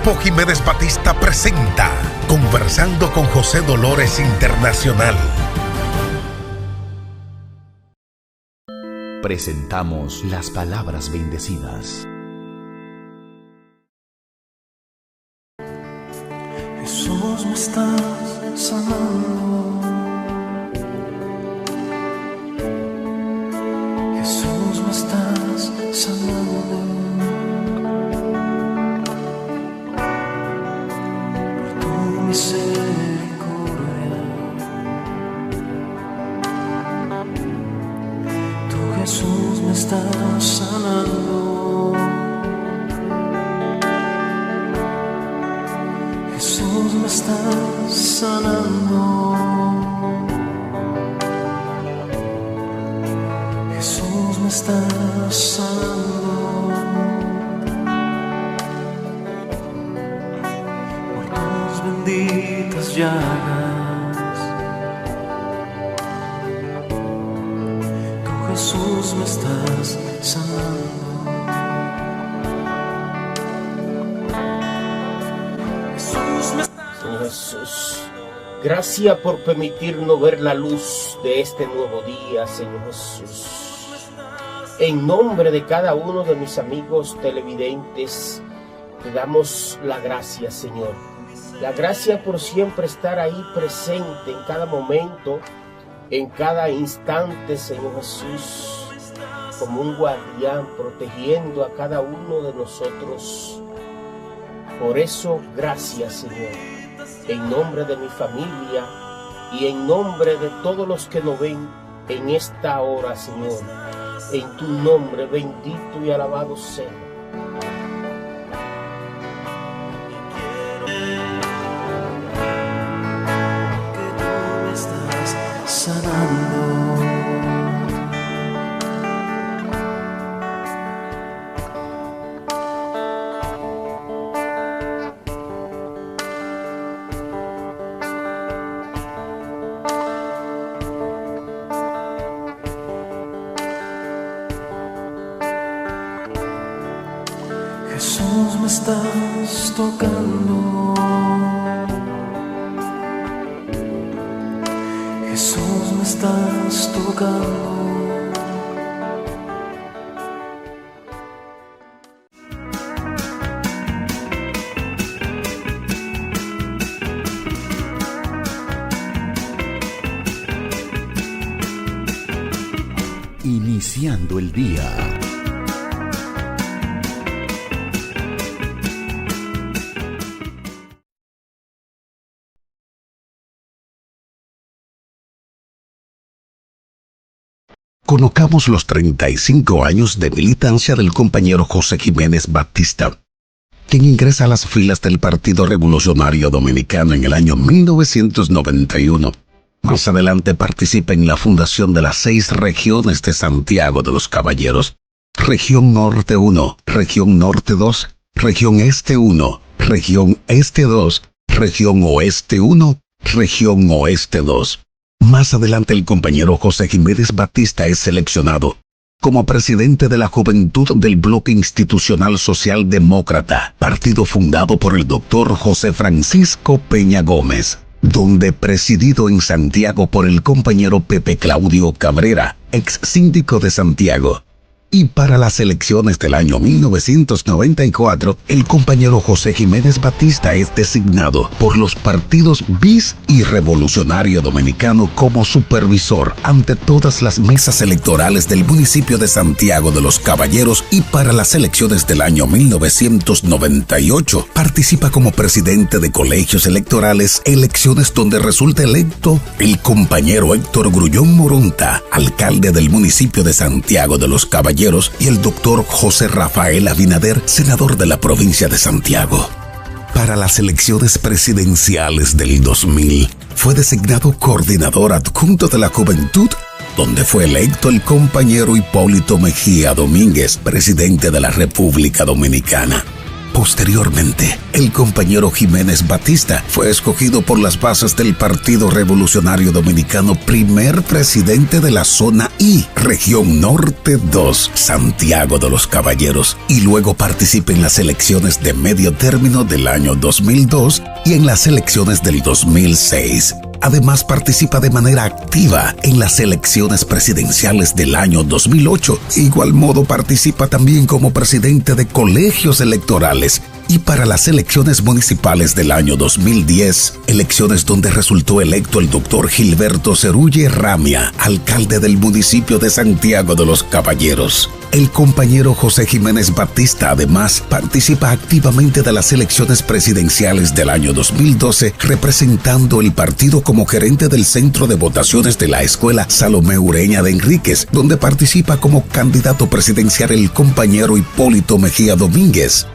Grupo Jiménez Batista presenta Conversando con José Dolores Internacional. Presentamos las palabras bendecidas. Jesús, me estás sanando. Jesús, me estás sanando. Por tu misericordia. Tú, Jesús, me estás sanando. Jesús, me estás sanando. Jesús, me estás sanando. Por tus benditas llagas. Tú, Jesús, me estás sanando. Señor Jesús, gracias por permitirnos ver la luz de este nuevo día, Señor Jesús. En nombre de cada uno de mis amigos televidentes, te damos la gracia, Señor. La gracia por siempre estar ahí presente en cada momento, en cada instante, Señor Jesús, como un guardián protegiendo a cada uno de nosotros. Por eso, gracias, Señor, en nombre de mi familia y en nombre de todos los que nos ven en esta hora, Señor. En tu nombre, bendito y alabado sea. Que tú me estás sanando. Jesús, me estás tocando. Jesús, me estás tocando. Iniciando el día. Conozcamos los 35 años de militancia del compañero José Jiménez Batista, quien ingresa a las filas del Partido Revolucionario Dominicano en el año 1991. Más adelante participa en la fundación de las 6 regiones de Santiago de los Caballeros: Región Norte 1, Región Norte 2, Región Este 1, Región Este 2, Región Oeste 1, Región Oeste 2. Más adelante el compañero José Jiménez Batista es seleccionado como presidente de la Juventud del Bloque Institucional Socialdemócrata, partido fundado por el doctor José Francisco Peña Gómez, donde presidido en Santiago por el compañero Pepe Claudio Cabrera, ex síndico de Santiago. Y para las elecciones del año 1994, el compañero José Jiménez Batista es designado por los partidos BIS y Revolucionario Dominicano como supervisor ante todas las mesas electorales del municipio de Santiago de los Caballeros, y para las elecciones del año 1998 participa como presidente de colegios electorales, elecciones donde resulta electo el compañero Héctor Grullón Moronta, alcalde del municipio de Santiago de los Caballeros, y el doctor José Rafael Abinader, senador de la provincia de Santiago. Para las elecciones presidenciales del 2000, fue designado coordinador adjunto de la Juventud, donde fue electo el compañero Hipólito Mejía Domínguez, presidente de la República Dominicana. Posteriormente, el compañero Jiménez Batista fue escogido por las bases del Partido Revolucionario Dominicano primer presidente de la Zona I, Región Norte 2, Santiago de los Caballeros, y luego participa en las elecciones de medio término del año 2002 y en las elecciones del 2006. Además, participa de manera activa en las elecciones presidenciales del año 2008. De igual modo, participa también como presidente de colegios electorales y para las elecciones municipales del año 2010, elecciones donde resultó electo el doctor Gilberto Cerulle Ramia, alcalde del municipio de Santiago de los Caballeros. El compañero José Jiménez Batista además participa activamente de las elecciones presidenciales del año 2012, representando el partido como gerente del centro de votaciones de la Escuela Salomé Ureña de Enríquez, donde participa como candidato presidencial el compañero Hipólito Mejía Domínguez.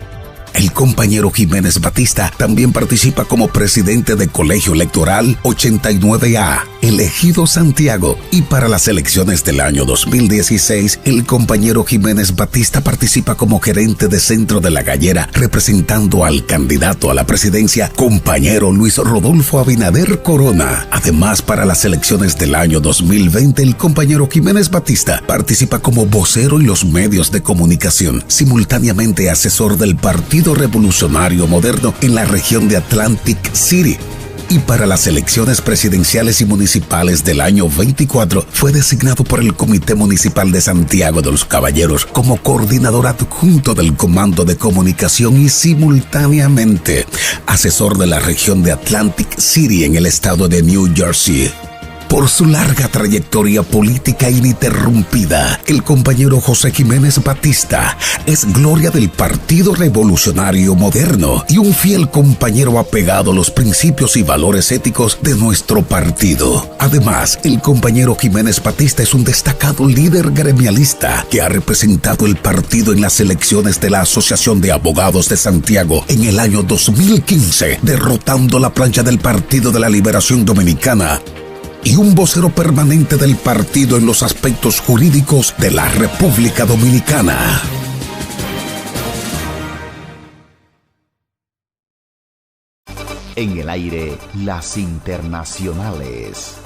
El compañero Jiménez Batista también participa como presidente de Colegio Electoral 89A, elegido Santiago, y para las elecciones del año 2016, el compañero Jiménez Batista participa como gerente de Centro de la Gallera, representando al candidato a la presidencia, compañero Luis Rodolfo Abinader Corona. Además, para las elecciones del año 2020, el compañero Jiménez Batista participa como vocero en los medios de comunicación, simultáneamente asesor del Partido Revolucionario Moderno en la región de Atlantic City. Y para las elecciones presidenciales y municipales del año 24 fue designado por el Comité Municipal de Santiago de los Caballeros como coordinador adjunto del Comando de Comunicación y simultáneamente asesor de la región de Atlantic City en el estado de New Jersey. Por su larga trayectoria política ininterrumpida, el compañero José Jiménez Batista es gloria del Partido Revolucionario Moderno y un fiel compañero apegado a los principios y valores éticos de nuestro partido. Además, el compañero Jiménez Batista es un destacado líder gremialista que ha representado el partido en las elecciones de la Asociación de Abogados de Santiago en el año 2015, derrotando la plancha del Partido de la Liberación Dominicana, y un vocero permanente del partido en los aspectos jurídicos de la República Dominicana. En el aire, las internacionales.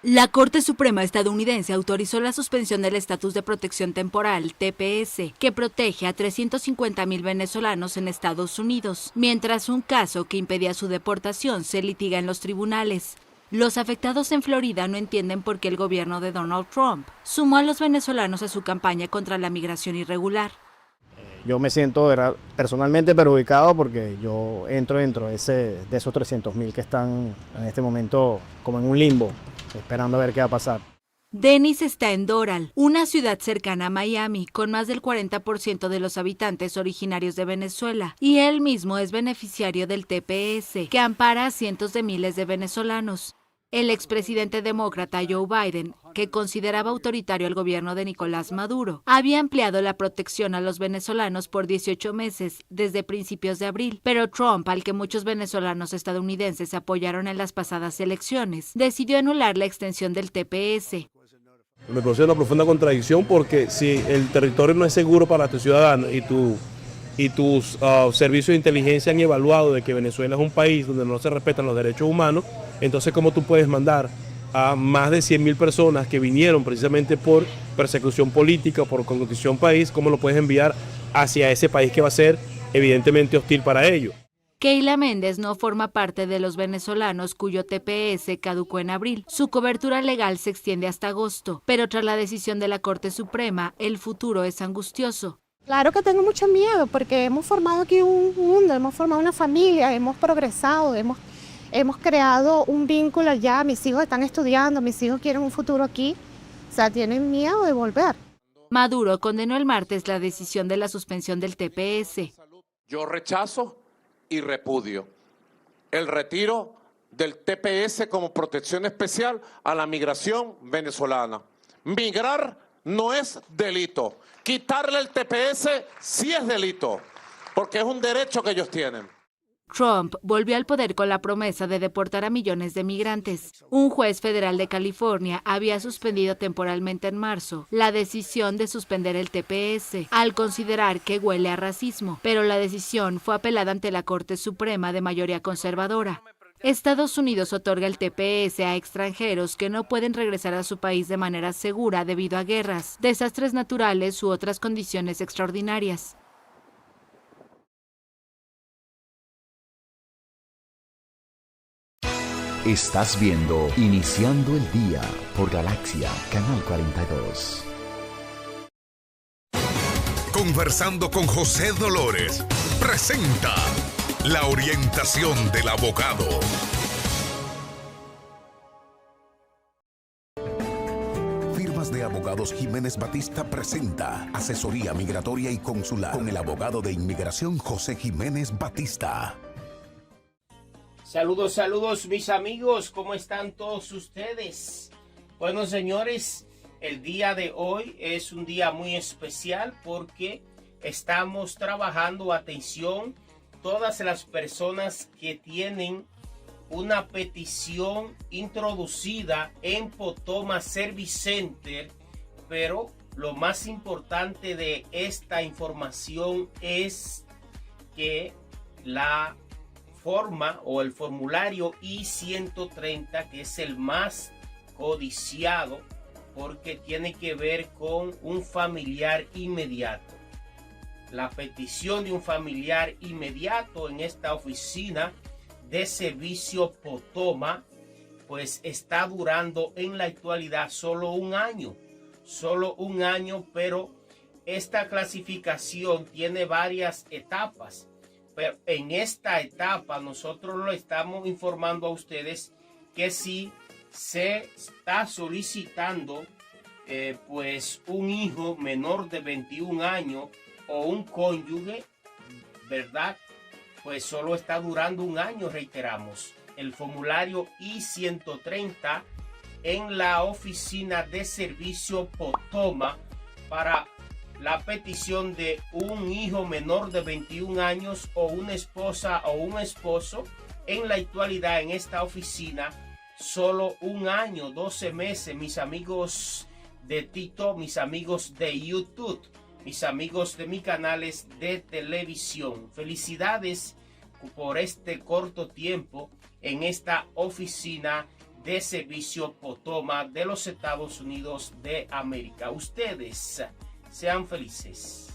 La Corte Suprema estadounidense autorizó la suspensión del estatus de protección temporal, TPS, que protege a 350,000 venezolanos en Estados Unidos, mientras un caso que impedía su deportación se litiga en los tribunales. Los afectados en Florida no entienden por qué el gobierno de Donald Trump sumó a los venezolanos a su campaña contra la migración irregular. Yo me siento personalmente perjudicado porque yo entro dentro de esos 300,000 que están en este momento como en un limbo, esperando a ver qué va a pasar. Dennis está en Doral, una ciudad cercana a Miami, con más del 40% de los habitantes originarios de Venezuela, y él mismo es beneficiario del TPS, que ampara a cientos de miles de venezolanos. El expresidente demócrata Joe Biden, que consideraba autoritario al gobierno de Nicolás Maduro, había ampliado la protección a los venezolanos por 18 meses desde principios de abril, pero Trump, al que muchos venezolanos estadounidenses apoyaron en las pasadas elecciones, decidió anular la extensión del TPS. Me produce una profunda contradicción porque si el territorio no es seguro para tus ciudadanos y tus servicios de inteligencia han evaluado de que Venezuela es un país donde no se respetan los derechos humanos, entonces ¿cómo tú puedes mandar a más de 100,000 personas que vinieron precisamente por persecución política, por condición país, cómo lo puedes enviar hacia ese país que va a ser evidentemente hostil para ellos? Keila Méndez no forma parte de los venezolanos cuyo TPS caducó en abril. Su cobertura legal se extiende hasta agosto, pero tras la decisión de la Corte Suprema, el futuro es angustioso. Claro que tengo mucho miedo porque hemos formado aquí un mundo, hemos formado una familia, hemos progresado, hemos creado un vínculo allá, mis hijos están estudiando, mis hijos quieren un futuro aquí, o sea, tienen miedo de volver. Maduro condenó el martes la decisión de la suspensión del TPS. Yo rechazo y repudio el retiro del TPS como protección especial a la migración venezolana. Migrar no es delito. Quitarle el TPS sí es delito, porque es un derecho que ellos tienen. Trump volvió al poder con la promesa de deportar a millones de migrantes. Un juez federal de California había suspendido temporalmente en marzo la decisión de suspender el TPS al considerar que huele a racismo, pero la decisión fue apelada ante la Corte Suprema de mayoría conservadora. Estados Unidos otorga el TPS a extranjeros que no pueden regresar a su país de manera segura debido a guerras, desastres naturales u otras condiciones extraordinarias. Estás viendo Iniciando el Día por Galaxia, Canal 42. Conversando con José Dolores presenta la orientación del abogado. Firmas de Abogados Jiménez Batista presenta asesoría migratoria y consular con el abogado de inmigración José Jiménez Batista. Saludos, saludos mis amigos, ¿cómo están todos ustedes? Bueno, señores, el día de hoy es un día muy especial porque estamos trabajando, atención, todas las personas que tienen una petición introducida en Potomac Service Center, pero lo más importante de esta información es que la forma o el formulario I-130, que es el más codiciado porque tiene que ver con un familiar inmediato. La petición de un familiar inmediato en esta oficina de servicio Potomac pues está durando en la actualidad solo un año, pero esta clasificación tiene varias etapas. Pero en esta etapa nosotros lo estamos informando a ustedes que si se está solicitando pues un hijo menor de 21 años o un cónyuge, ¿verdad? Pues solo está durando un año, reiteramos. El formulario I-130 en la oficina de servicio Potomac para la petición de un hijo menor de 21 años o una esposa o un esposo. En la actualidad en esta oficina solo un año, 12 meses, mis amigos de TikTok, mis amigos de YouTube, mis amigos de mis canales de televisión. Felicidades por este corto tiempo en esta oficina de servicio Potomac de los Estados Unidos de América. Ustedes sean felices.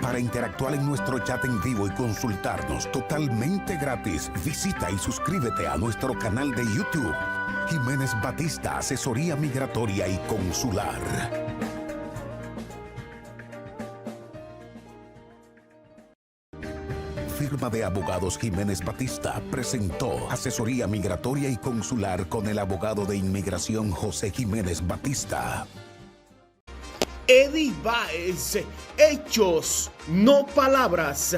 Para interactuar en nuestro chat en vivo y consultarnos totalmente gratis, visita y suscríbete a nuestro canal de YouTube, Jiménez Batista, Asesoría Migratoria y Consular. Firma de Abogados Jiménez Batista presentó asesoría migratoria y consular con el abogado de inmigración José Jiménez Batista. Eddie Baez, hechos, no palabras.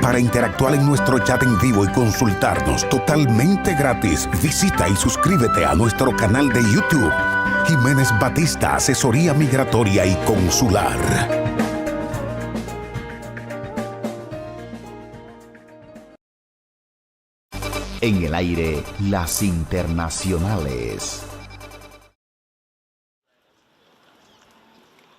Para interactuar en nuestro chat en vivo y consultarnos totalmente gratis, visita y suscríbete a nuestro canal de YouTube, Jiménez Batista, Asesoría Migratoria y Consular. En el aire, las internacionales.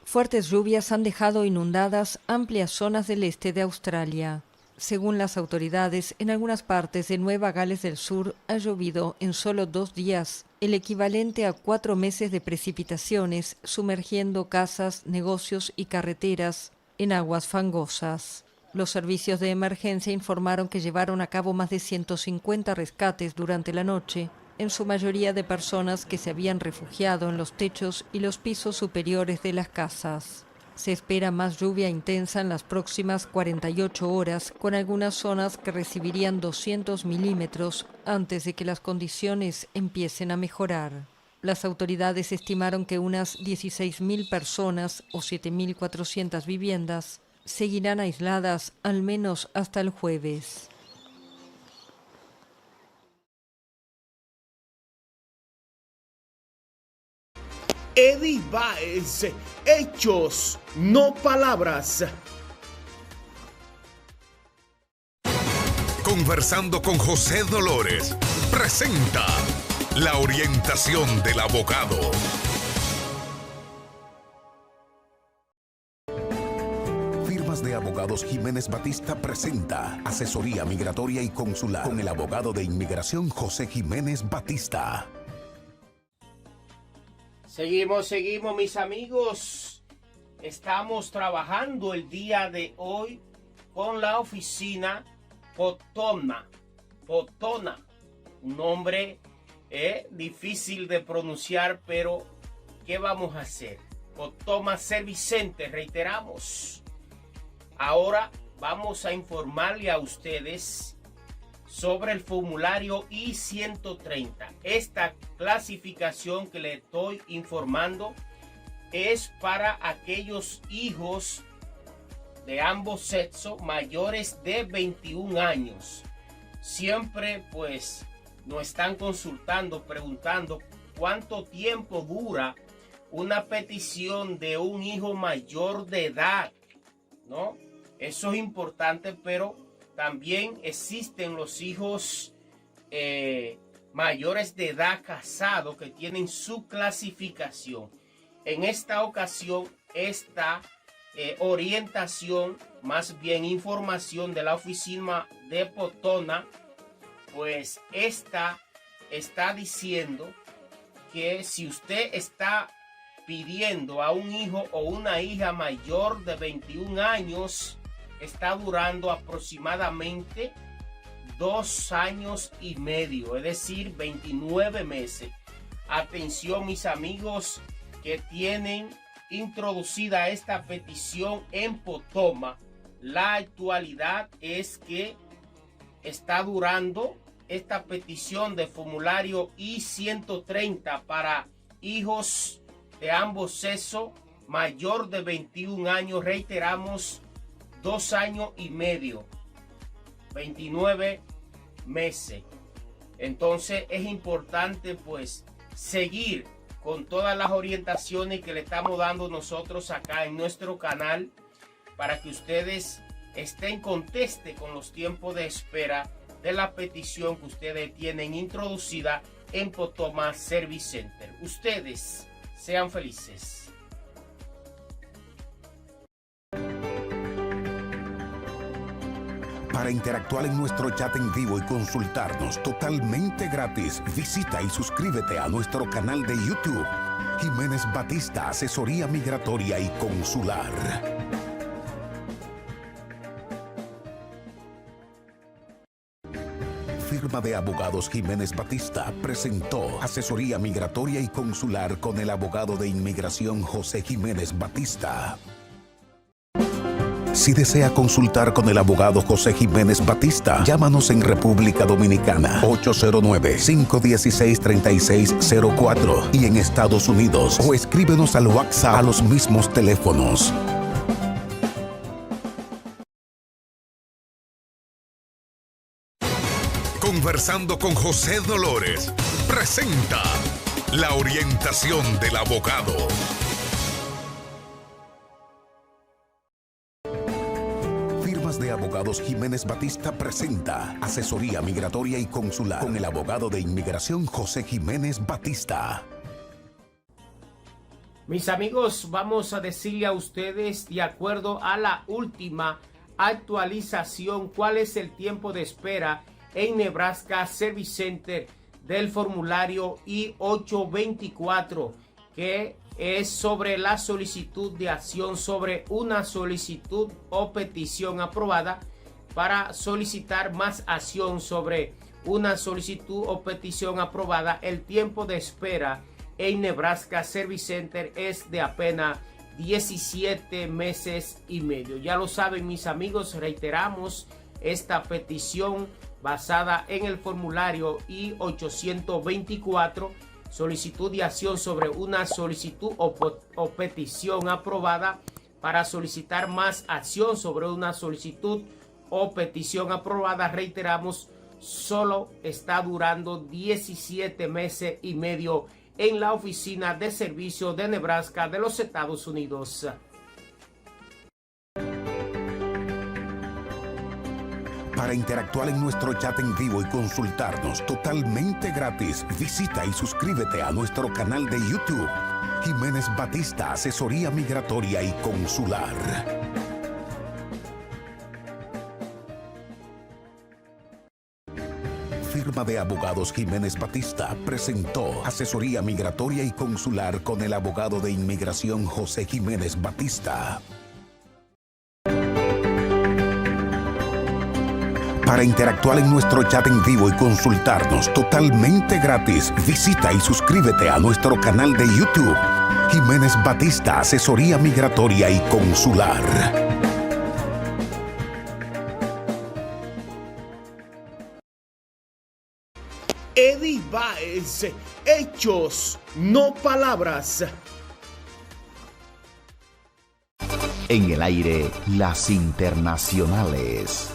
Fuertes lluvias han dejado inundadas amplias zonas del este de Australia. Según las autoridades, en algunas partes de Nueva Gales del Sur ha llovido en solo 2 días, el equivalente a 4 meses de precipitaciones, sumergiendo casas, negocios y carreteras en aguas fangosas. Los servicios de emergencia informaron que llevaron a cabo más de 150 rescates durante la noche, en su mayoría de personas que se habían refugiado en los techos y los pisos superiores de las casas. Se espera más lluvia intensa en las próximas 48 horas, con algunas zonas que recibirían 200 milímetros antes de que las condiciones empiecen a mejorar. Las autoridades estimaron que unas 16.000 personas o 7.400 viviendas seguirán aisladas al menos hasta el jueves. Eddie Baez, hechos, no palabras. Conversando con José Dolores, presenta la orientación del abogado. Firmas de Abogados Jiménez Batista presenta asesoría migratoria y consular con el abogado de inmigración José Jiménez Batista. Seguimos mis amigos. Estamos trabajando el día de hoy con la oficina Potona, un nombre difícil de pronunciar, pero ¿qué vamos a hacer? Potona Service Center, reiteramos. Ahora vamos a informarle a ustedes sobre el formulario I-130. Esta clasificación que le estoy informando es para aquellos hijos de ambos sexos mayores de 21 años. Siempre pues nos están consultando, preguntando cuánto tiempo dura una petición de un hijo mayor de edad, ¿no? Eso es importante, pero también existen los hijos mayores de edad casados que tienen su clasificación. En esta ocasión, esta orientación, más bien información de la oficina de Potona, pues esta está diciendo que si usted está pidiendo a un hijo o una hija mayor de 21 años, está durando aproximadamente 2 años y medio, es decir, 29 meses. Atención, mis amigos que tienen introducida esta petición en Potona. La actualidad es que está durando esta petición de formulario I-130 para hijos de ambos sexos mayor de 21 años. Reiteramos, 2 años y medio, 29 meses. Entonces es importante pues seguir con todas las orientaciones que le estamos dando nosotros acá en nuestro canal para que ustedes conteste con los tiempos de espera de la petición que ustedes tienen introducida en Potona Service Center. Ustedes sean felices. Para interactuar en nuestro chat en vivo y consultarnos totalmente gratis, visita y suscríbete a nuestro canal de YouTube, Jiménez Batista, Asesoría Migratoria y Consular. Firma de Abogados Jiménez Batista presentó asesoría migratoria y consular con el abogado de inmigración José Jiménez Batista. Si desea consultar con el abogado José Jiménez Batista, llámanos en República Dominicana 809-516-3604 y en Estados Unidos o escríbenos al WhatsApp a los mismos teléfonos. Conversando con José Dolores, presenta la orientación del abogado. De Abogados Jiménez Batista presenta asesoría migratoria y consular con el abogado de inmigración José Jiménez Batista. Mis amigos, vamos a decirle a ustedes, de acuerdo a la última actualización, cuál es el tiempo de espera en Nebraska Service Center del formulario I-824, que es sobre la solicitud de acción sobre una solicitud o petición aprobada. Para solicitar más acción sobre una solicitud o petición aprobada, el tiempo de espera en Nebraska Service Center es de apenas 17 meses y medio. Ya lo saben, mis amigos, reiteramos esta petición basada en el formulario I-824, solicitud de acción sobre una solicitud o petición aprobada. Para solicitar más acción sobre una solicitud o petición aprobada, reiteramos, solo está durando 17 meses y medio en la Oficina de Servicio de Nebraska de los Estados Unidos. Para interactuar en nuestro chat en vivo y consultarnos totalmente gratis, visita y suscríbete a nuestro canal de YouTube, Jiménez Batista, Asesoría Migratoria y Consular. Firma de Abogados Jiménez Batista presentó Asesoría Migratoria y Consular con el abogado de inmigración José Jiménez Batista. Para interactuar en nuestro chat en vivo y consultarnos totalmente gratis, visita y suscríbete a nuestro canal de YouTube, Jiménez Batista, Asesoría Migratoria y Consular. Eddie Baez, hechos, no palabras. En el aire, las internacionales.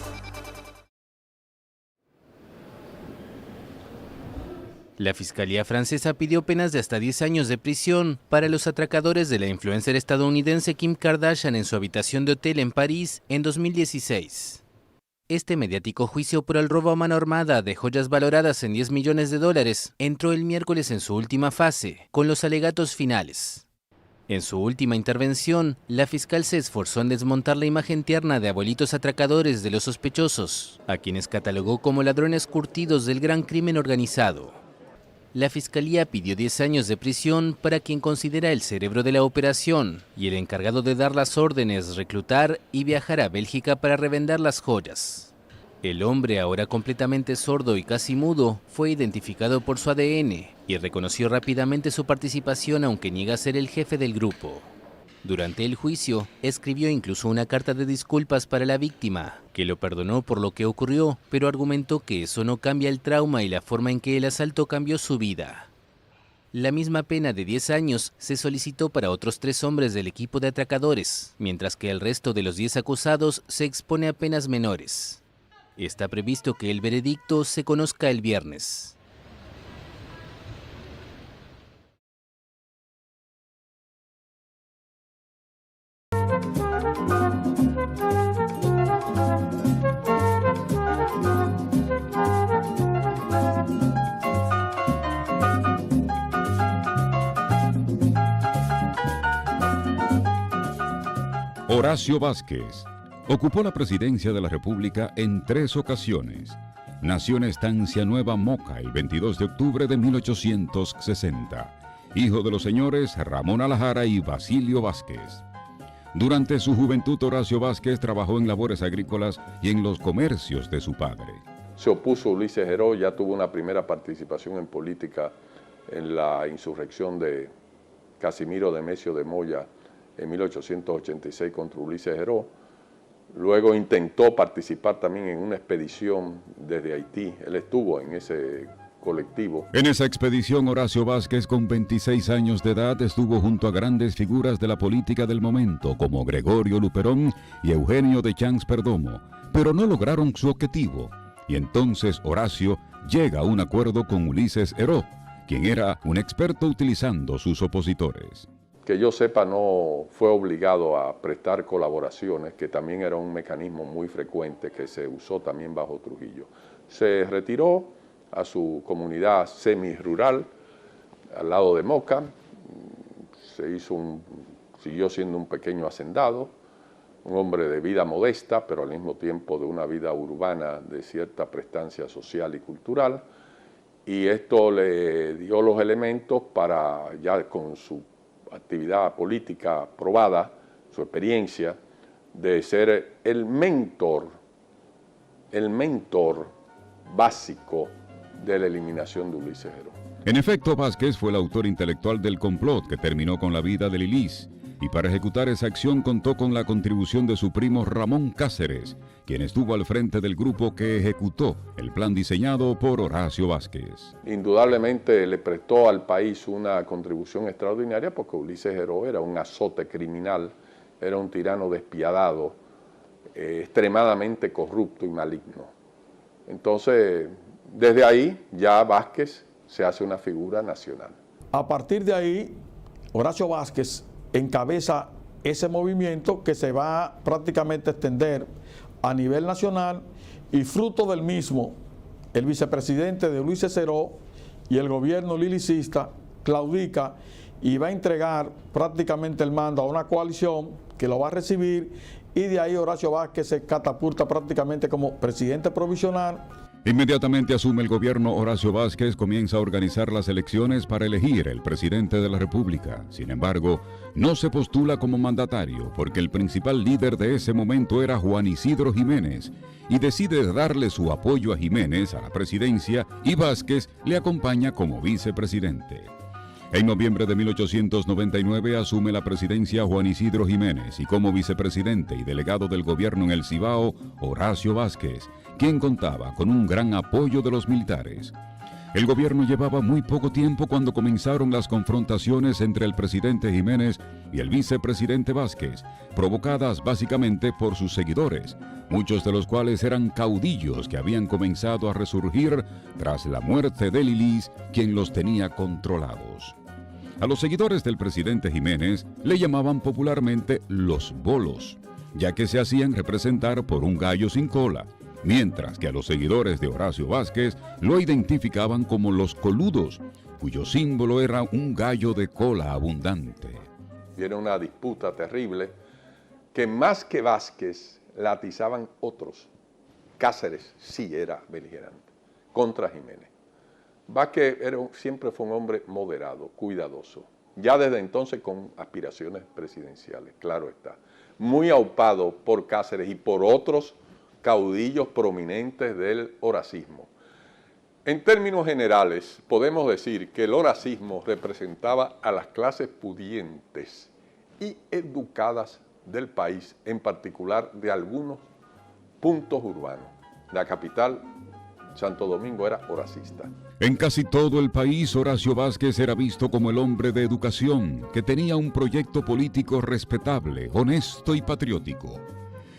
La Fiscalía francesa pidió penas de hasta 10 años de prisión para los atracadores de la influencer estadounidense Kim Kardashian en su habitación de hotel en París en 2016. Este mediático juicio por el robo a mano armada de joyas valoradas en $10 millones entró el miércoles en su última fase, con los alegatos finales. En su última intervención, la fiscal se esforzó en desmontar la imagen tierna de abuelitos atracadores de los sospechosos, a quienes catalogó como ladrones curtidos del gran crimen organizado. La Fiscalía pidió 10 años de prisión para quien considera el cerebro de la operación y el encargado de dar las órdenes, reclutar y viajar a Bélgica para revender las joyas. El hombre, ahora completamente sordo y casi mudo, fue identificado por su ADN y reconoció rápidamente su participación, aunque niega ser el jefe del grupo. Durante el juicio, escribió incluso una carta de disculpas para la víctima, que lo perdonó por lo que ocurrió, pero argumentó que eso no cambia el trauma y la forma en que el asalto cambió su vida. La misma pena de 10 años se solicitó para otros 3 hombres del equipo de atracadores, mientras que el resto de los 10 acusados se expone a penas menores. Está previsto que el veredicto se conozca el viernes. Horacio Vázquez ocupó la presidencia de la República en 3 ocasiones. Nació en Estancia Nueva Moca el 22 de octubre de 1860, hijo de los señores Ramón Alajara y Basilio Vázquez. Durante su juventud, Horacio Vázquez trabajó en labores agrícolas y en los comercios de su padre. Se opuso Ulises Heró, ya tuvo una primera participación en política en la insurrección de Casimiro Demesio de Moya en 1886 contra Ulises Heró. Luego intentó participar también en una expedición desde Haití. Él estuvo en ese colectivo. En esa expedición, Horacio Vázquez, con 26 años de edad, estuvo junto a grandes figuras de la política del momento, como Gregorio Luperón y Eugenio de Champs Perdomo, pero no lograron su objetivo. Y entonces Horacio llega a un acuerdo con Ulises Heró, quien era un experto utilizando sus opositores. Que yo sepa, no fue obligado a prestar colaboraciones, que también era un mecanismo muy frecuente que se usó también bajo Trujillo. Se retiró a su comunidad semi-rural, al lado de Moca, siguió siendo un pequeño hacendado, un hombre de vida modesta, pero al mismo tiempo de una vida urbana de cierta prestancia social y cultural, y esto le dio los elementos para, ya con su actividad política probada, su experiencia, de ser el mentor básico de la eliminación de Ulises Heró. En efecto, Vázquez fue el autor intelectual del complot que terminó con la vida de Lilis, y para ejecutar esa acción contó con la contribución de su primo Ramón Cáceres, quien estuvo al frente del grupo que ejecutó el plan diseñado por Horacio Vázquez. Indudablemente le prestó al país una contribución extraordinaria porque Ulises Heró era un azote criminal, era un tirano despiadado, extremadamente corrupto y maligno. Entonces, desde ahí ya Vázquez se hace una figura nacional. A partir de ahí, Horacio Vázquez encabeza ese movimiento que se va prácticamente a extender a nivel nacional, y fruto del mismo, el vicepresidente de Luis Ceceró y el gobierno lilicista claudica y va a entregar prácticamente el mando a una coalición que lo va a recibir, y de ahí Horacio Vázquez se catapulta prácticamente como presidente provisional. Inmediatamente asume el gobierno Horacio Vázquez, comienza a organizar las elecciones para elegir el presidente de la República. Sin embargo, no se postula como mandatario porque el principal líder de ese momento era Juan Isidro Jiménez, y decide darle su apoyo a Jiménez a la presidencia, y Vázquez le acompaña como vicepresidente. En noviembre de 1899 asume la presidencia Juan Isidro Jiménez, y como vicepresidente y delegado del gobierno en el Cibao, Horacio Vázquez, quien contaba con un gran apoyo de los militares. El gobierno llevaba muy poco tiempo cuando comenzaron las confrontaciones entre el presidente Jiménez y el vicepresidente Vázquez, provocadas básicamente por sus seguidores, muchos de los cuales eran caudillos que habían comenzado a resurgir tras la muerte de Lilis, quien los tenía controlados. A los seguidores del presidente Jiménez le llamaban popularmente los bolos, ya que se hacían representar por un gallo sin cola, mientras que a los seguidores de Horacio Vázquez lo identificaban como los coludos, cuyo símbolo era un gallo de cola abundante. Era una disputa terrible que más que Vázquez la atizaban otros. Cáceres sí era beligerante contra Jiménez. Vázquez siempre fue un hombre moderado, cuidadoso, ya desde entonces con aspiraciones presidenciales, claro está. Muy aupado por Cáceres y por otros caudillos prominentes del horacismo. En términos generales, podemos decir que el horacismo representaba a las clases pudientes y educadas del país, en particular de algunos puntos urbanos. La capital, Santo Domingo, era horacista. En casi todo el país, Horacio Vázquez era visto como el hombre de educación, que tenía un proyecto político respetable, honesto y patriótico.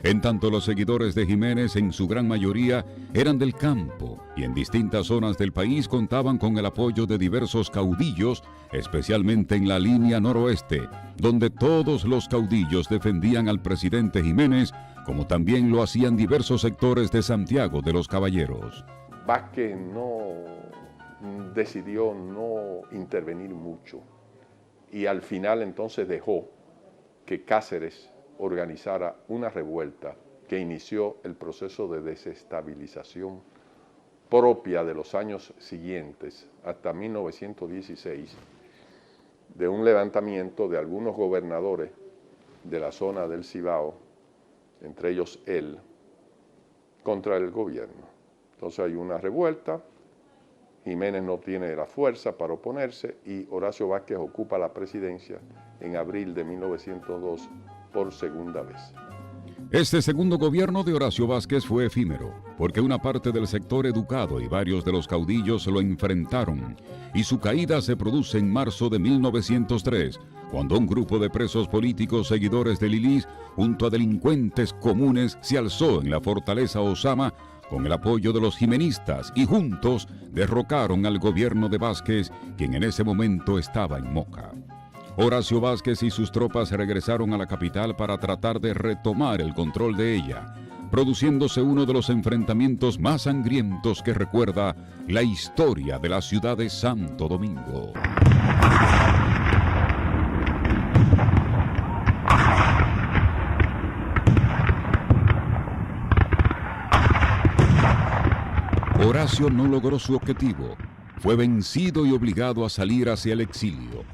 En tanto, los seguidores de Jiménez, en su gran mayoría, eran del campo y en distintas zonas del país contaban con el apoyo de diversos caudillos, especialmente en la línea noroeste, donde todos los caudillos defendían al presidente Jiménez, como también lo hacían diversos sectores de Santiago de los Caballeros. Vázquez decidió no intervenir mucho, y al final entonces dejó que Cáceres organizara una revuelta que inició el proceso de desestabilización propia de los años siguientes, hasta 1916, de un levantamiento de algunos gobernadores de la zona del Cibao, entre ellos él, contra el gobierno. Entonces hay una revuelta, Jiménez no tiene la fuerza para oponerse y Horacio Vázquez ocupa la presidencia en abril de 1902 por segunda vez. Este segundo gobierno de Horacio Vázquez fue efímero, porque una parte del sector educado y varios de los caudillos lo enfrentaron, y su caída se produce en marzo de 1903, cuando un grupo de presos políticos seguidores de Lilis, junto a delincuentes comunes, se alzó en la fortaleza Osama con el apoyo de los jimenistas y juntos derrocaron al gobierno de Vázquez, quien en ese momento estaba en Moca. Horacio Vázquez y sus tropas regresaron a la capital para tratar de retomar el control de ella, produciéndose uno de los enfrentamientos más sangrientos que recuerda la historia de la ciudad de Santo Domingo. Horacio no logró su objetivo, fue vencido y obligado a salir hacia el exilio.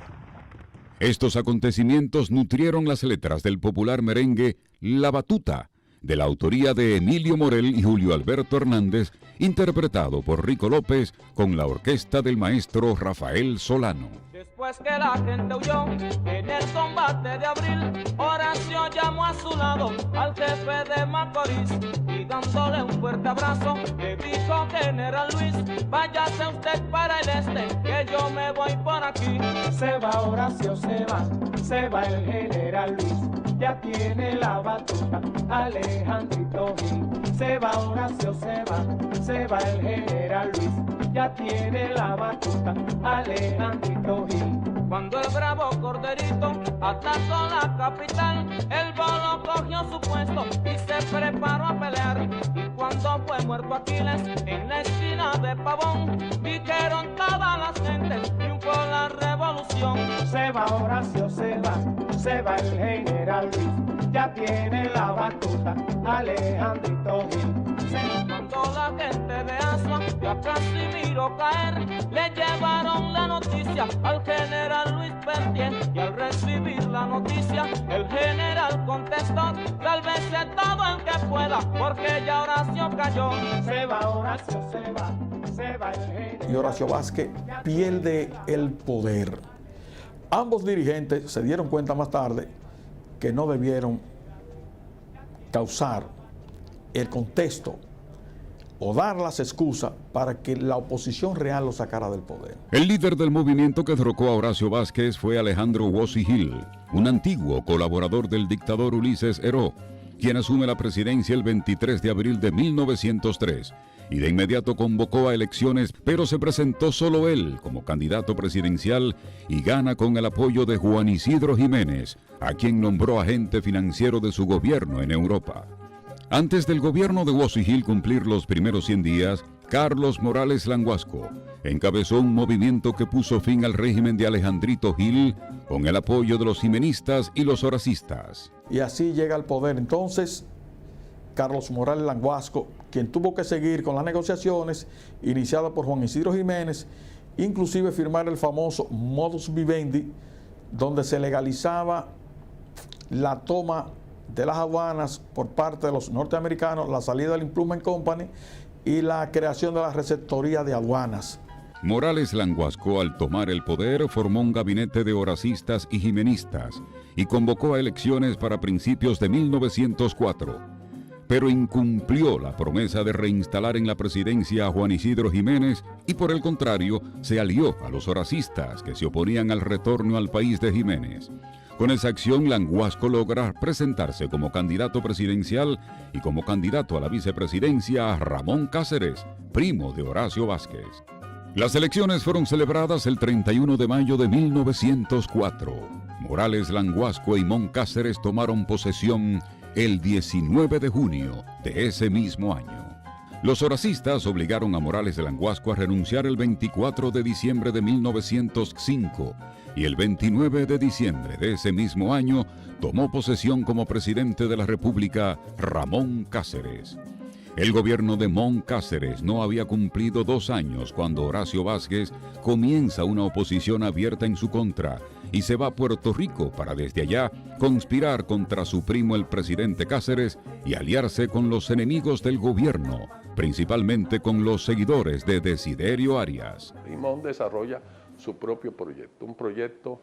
Estos acontecimientos nutrieron las letras del popular merengue La Batuta, de la autoría de Emilio Morel y Julio Alberto Hernández, interpretado por Rico López con la orquesta del maestro Rafael Solano. Después que la gente huyó en el combate de abril, Horacio llamó a su lado al jefe de Macorís y dándole un fuerte abrazo le dijo: General Luis, váyase usted para el este, que yo me voy por aquí. Se va Horacio, se va el General Luis, ya tiene la batuta Alejandrito Gil. Se va Horacio, se va el General Luis, ya tiene la batuta Alejandrito Gil. Cuando el bravo corderito atacó la capital, el bolo cogió su puesto y se preparó a pelear. Y cuando fue muerto Aquiles en la esquina de Pavón, dijeron todas las gentes, triunfó la revolución. Se va Horacio, se va el general Luis, ya tiene la batuta Alejandrito Gil. Cuando la gente de Asua vio a Casimiro caer, le llevaron la noticia al general Luis Bertier, y al recibir la noticia el general contestó: sálvese todo el que pueda, porque ya Horacio cayó. Se va Horacio, se va el general. Y Horacio Vázquez pierde el poder. Ambos dirigentes se dieron cuenta más tarde que no debieron causar el contexto o dar las excusas para que la oposición real lo sacara del poder. El líder del movimiento que derrocó a Horacio Vázquez fue Alejandro Wossi Gil, un antiguo colaborador del dictador Ulises Heró, quien asume la presidencia el 23 de abril de 1903 y de inmediato convocó a elecciones, pero se presentó solo él como candidato presidencial y gana con el apoyo de Juan Isidro Jiménez, a quien nombró agente financiero de su gobierno en Europa. Antes del gobierno de Wossi Gil cumplir los primeros 100 días, Carlos Morales Languasco encabezó un movimiento que puso fin al régimen de Alejandrito Gil con el apoyo de los jimenistas y los horacistas. Y así llega al poder entonces Carlos Morales Languasco, quien tuvo que seguir con las negociaciones iniciadas por Juan Isidro Jiménez, inclusive firmar el famoso modus vivendi, donde se legalizaba la toma de las aduanas por parte de los norteamericanos, la salida del Improvement Company y la creación de la receptoría de aduanas. Morales Languasco, al tomar el poder, formó un gabinete de horacistas y jimenistas y convocó a elecciones para principios de 1904, pero incumplió la promesa de reinstalar en la presidencia a Juan Isidro Jiménez y por el contrario se alió a los horacistas que se oponían al retorno al país de Jiménez. Con esa acción, Languasco logra presentarse como candidato presidencial y como candidato a la vicepresidencia a Ramón Cáceres, primo de Horacio Vázquez. Las elecciones fueron celebradas el 31 de mayo de 1904. Morales Languasco y Mon Cáceres tomaron posesión el 19 de junio de ese mismo año. Los horacistas obligaron a Morales Languasco a renunciar el 24 de diciembre de 1905 y el 29 de diciembre de ese mismo año tomó posesión como presidente de la República Ramón Cáceres. El gobierno de Mon Cáceres no había cumplido 2 años cuando Horacio Vázquez comienza una oposición abierta en su contra y se va a Puerto Rico para desde allá conspirar contra su primo el presidente Cáceres y aliarse con los enemigos del gobierno, principalmente con los seguidores de Desiderio Arias. Y Mon desarrolla su propio proyecto, un proyecto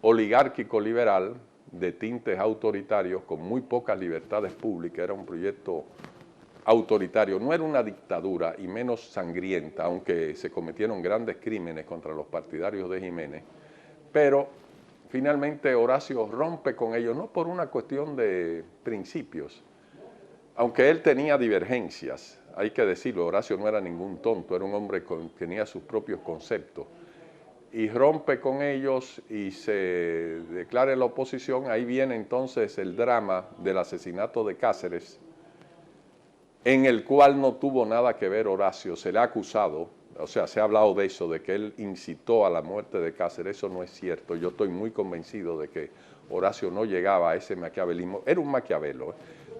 oligárquico liberal de tintes autoritarios con muy pocas libertades públicas. Era un proyecto autoritario, no era una dictadura y menos sangrienta, aunque se cometieron grandes crímenes contra los partidarios de Jiménez, pero finalmente Horacio rompe con ellos, no por una cuestión de principios, aunque él tenía divergencias, hay que decirlo, Horacio no era ningún tonto, era un hombre que tenía sus propios conceptos, y rompe con ellos y se declara en la oposición. Ahí viene entonces el drama del asesinato de Cáceres, en el cual no tuvo nada que ver Horacio. Se le ha acusado, o sea, se ha hablado de eso, de que él incitó a la muerte de Cáceres. Eso no es cierto. Yo estoy muy convencido de que Horacio no llegaba a ese maquiavelismo. Era un maquiavelo,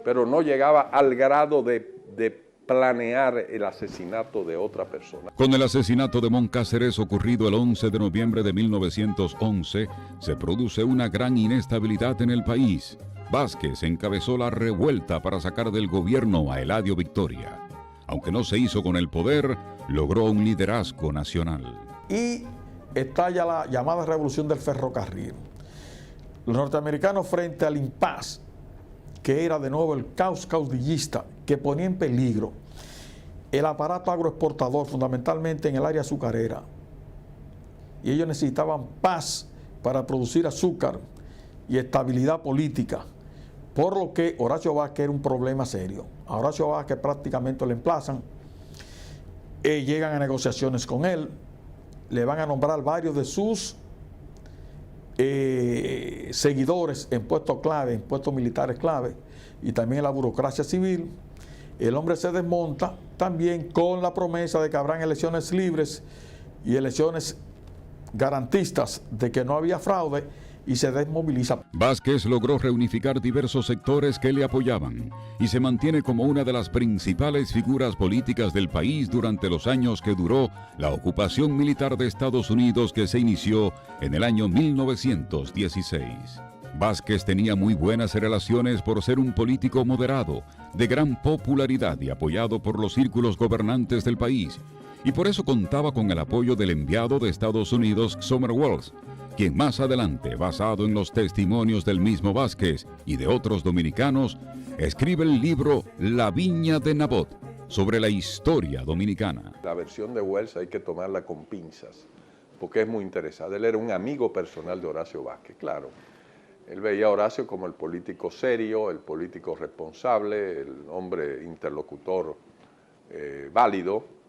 pero no llegaba al grado de planear el asesinato de otra persona. Con el asesinato de Mon Cáceres ocurrido el 11 de noviembre de 1911, se produce una gran inestabilidad en el país. Vázquez encabezó la revuelta para sacar del gobierno a Eladio Victoria. Aunque no se hizo con el poder, logró un liderazgo nacional. Y estalla la llamada revolución del ferrocarril. Los norteamericanos, frente al impas, que era de nuevo el caos caudillista, que ponía en peligro el aparato agroexportador, fundamentalmente en el área azucarera. Y ellos necesitaban paz para producir azúcar y estabilidad política, por lo que Horacio Vázquez era un problema serio. A Horacio Vázquez prácticamente lo emplazan llegan a negociaciones con él, le van a nombrar varios de sus seguidores en puestos clave, en puestos militares clave, y también en la burocracia civil. El hombre se desmonta también con la promesa de que habrán elecciones libres y elecciones garantistas de que no había fraude, y se desmoviliza. Vázquez logró reunificar diversos sectores que le apoyaban y se mantiene como una de las principales figuras políticas del país durante los años que duró la ocupación militar de Estados Unidos, que se inició en el año 1916. Vázquez tenía muy buenas relaciones por ser un político moderado, de gran popularidad y apoyado por los círculos gobernantes del país, y por eso contaba con el apoyo del enviado de Estados Unidos, Sumner Welles, quien más adelante, basado en los testimonios del mismo Vázquez y de otros dominicanos, escribe el libro La Viña de Nabot, sobre la historia dominicana. La versión de Welles hay que tomarla con pinzas, porque es muy interesante. Él era un amigo personal de Horacio Vázquez, claro. Él veía a Horacio como el político serio, el político responsable, el hombre interlocutor válido.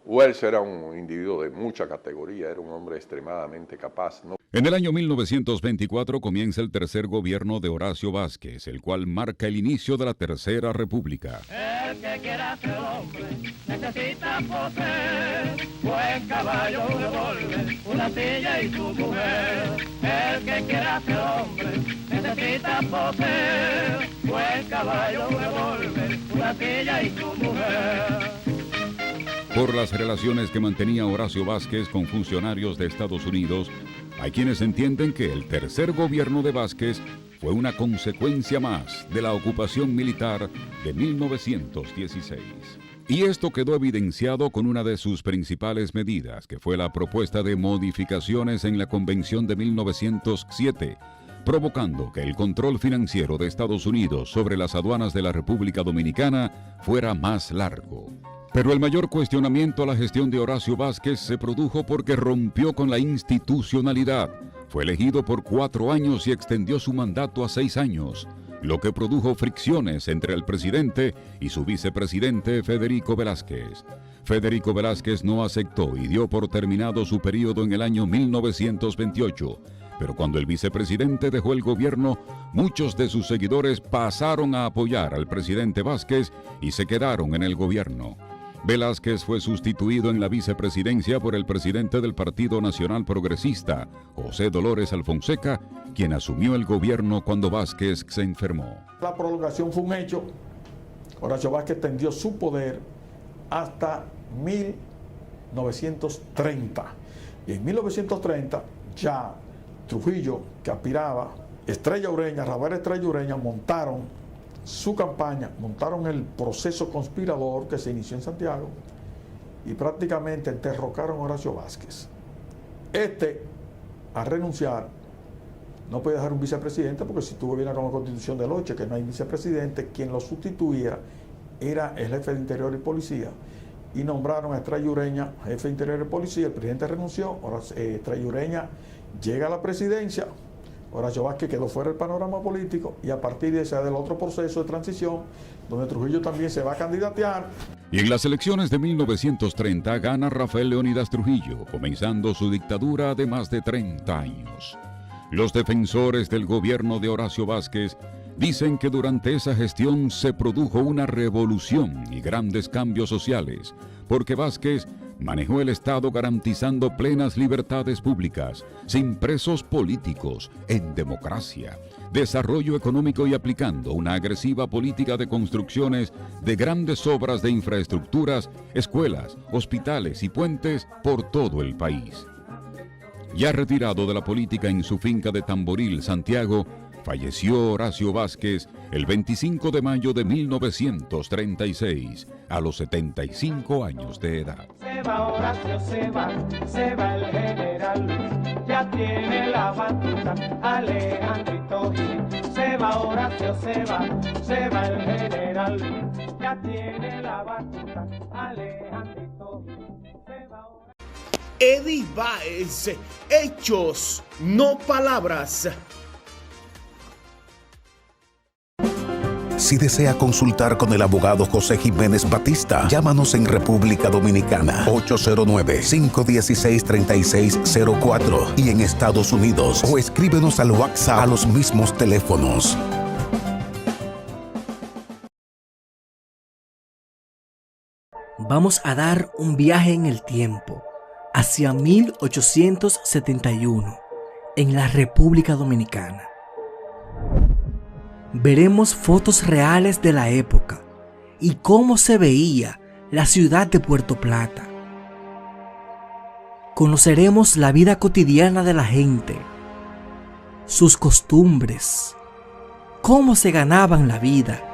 Welles era un individuo de mucha categoría, era un hombre extremadamente capaz, ¿no? En el año 1924 comienza el tercer gobierno de Horacio Vázquez, el cual marca el inicio de la Tercera República. El que quiera ser hombre necesita poseer buen caballo, un revólver, una silla y su mujer. El que quiera ser hombre necesita poseer buen caballo, un revólver, una silla y su mujer. Por las relaciones que mantenía Horacio Vázquez con funcionarios de Estados Unidos, hay quienes entienden que el tercer gobierno de Vázquez fue una consecuencia más de la ocupación militar de 1916. Y esto quedó evidenciado con una de sus principales medidas, que fue la propuesta de modificaciones en la Convención de 1907, provocando que el control financiero de Estados Unidos sobre las aduanas de la República Dominicana fuera más largo. Pero el mayor cuestionamiento a la gestión de Horacio Vázquez se produjo porque rompió con la institucionalidad. Fue elegido por 4 años y extendió su mandato a 6 años, lo que produjo fricciones entre el presidente y su vicepresidente Federico Velázquez. Federico Velázquez no aceptó y dio por terminado su periodo en el año 1928. Pero cuando el vicepresidente dejó el gobierno, muchos de sus seguidores pasaron a apoyar al presidente Vázquez y se quedaron en el gobierno. Velázquez fue sustituido en la vicepresidencia por el presidente del Partido Nacional Progresista, José Dolores Alfonseca, quien asumió el gobierno cuando Vázquez se enfermó. La prolongación fue un hecho. Horacio Vázquez extendió su poder hasta 1930. Y en 1930 ya Trujillo, que aspiraba, Estrella Ureña, Rafael Estrella Ureña, montaron su campaña, montaron el proceso conspirador que se inició en Santiago y prácticamente derrocaron a Horacio Vázquez. A renunciar, no puede dejar un vicepresidente, porque si tú gobiernas con la Constitución del 8, que no hay vicepresidente, quien lo sustituía era el jefe de Interior y Policía, y nombraron a Estrella Ureña jefe de Interior y Policía. El presidente renunció, Estrella Ureña llega a la presidencia, Horacio Vázquez quedó fuera del panorama político, y a partir de ese del otro proceso de transición, donde Trujillo también se va a candidatear. Y en las elecciones de 1930 gana Rafael Leónidas Trujillo, comenzando su dictadura de más de 30 años. Los defensores del gobierno de Horacio Vázquez dicen que durante esa gestión se produjo una revolución y grandes cambios sociales, porque Vázquez manejó el Estado garantizando plenas libertades públicas, sin presos políticos, en democracia, desarrollo económico y aplicando una agresiva política de construcciones de grandes obras de infraestructuras, escuelas, hospitales y puentes por todo el país. Ya retirado de la política en su finca de Tamboril, Santiago, falleció Horacio Vázquez el 25 de mayo de 1936, a los 75 años de edad. Se va Horacio, se va el general Luis, ya tiene la batuta Alejandrito Gil. Se va Horacio, se va el general Luis, ya tiene la batuta Alejandrito Gil. Eddie Baez, hechos, no palabras. Si desea consultar con el abogado José Jiménez Batista, llámanos en República Dominicana 809-516-3604 y en Estados Unidos o escríbenos al WhatsApp a los mismos teléfonos. Vamos a dar un viaje en el tiempo hacia 1871 en la República Dominicana. Veremos fotos reales de la época y cómo se veía la ciudad de Puerto Plata. Conoceremos la vida cotidiana de la gente, sus costumbres, cómo se ganaban la vida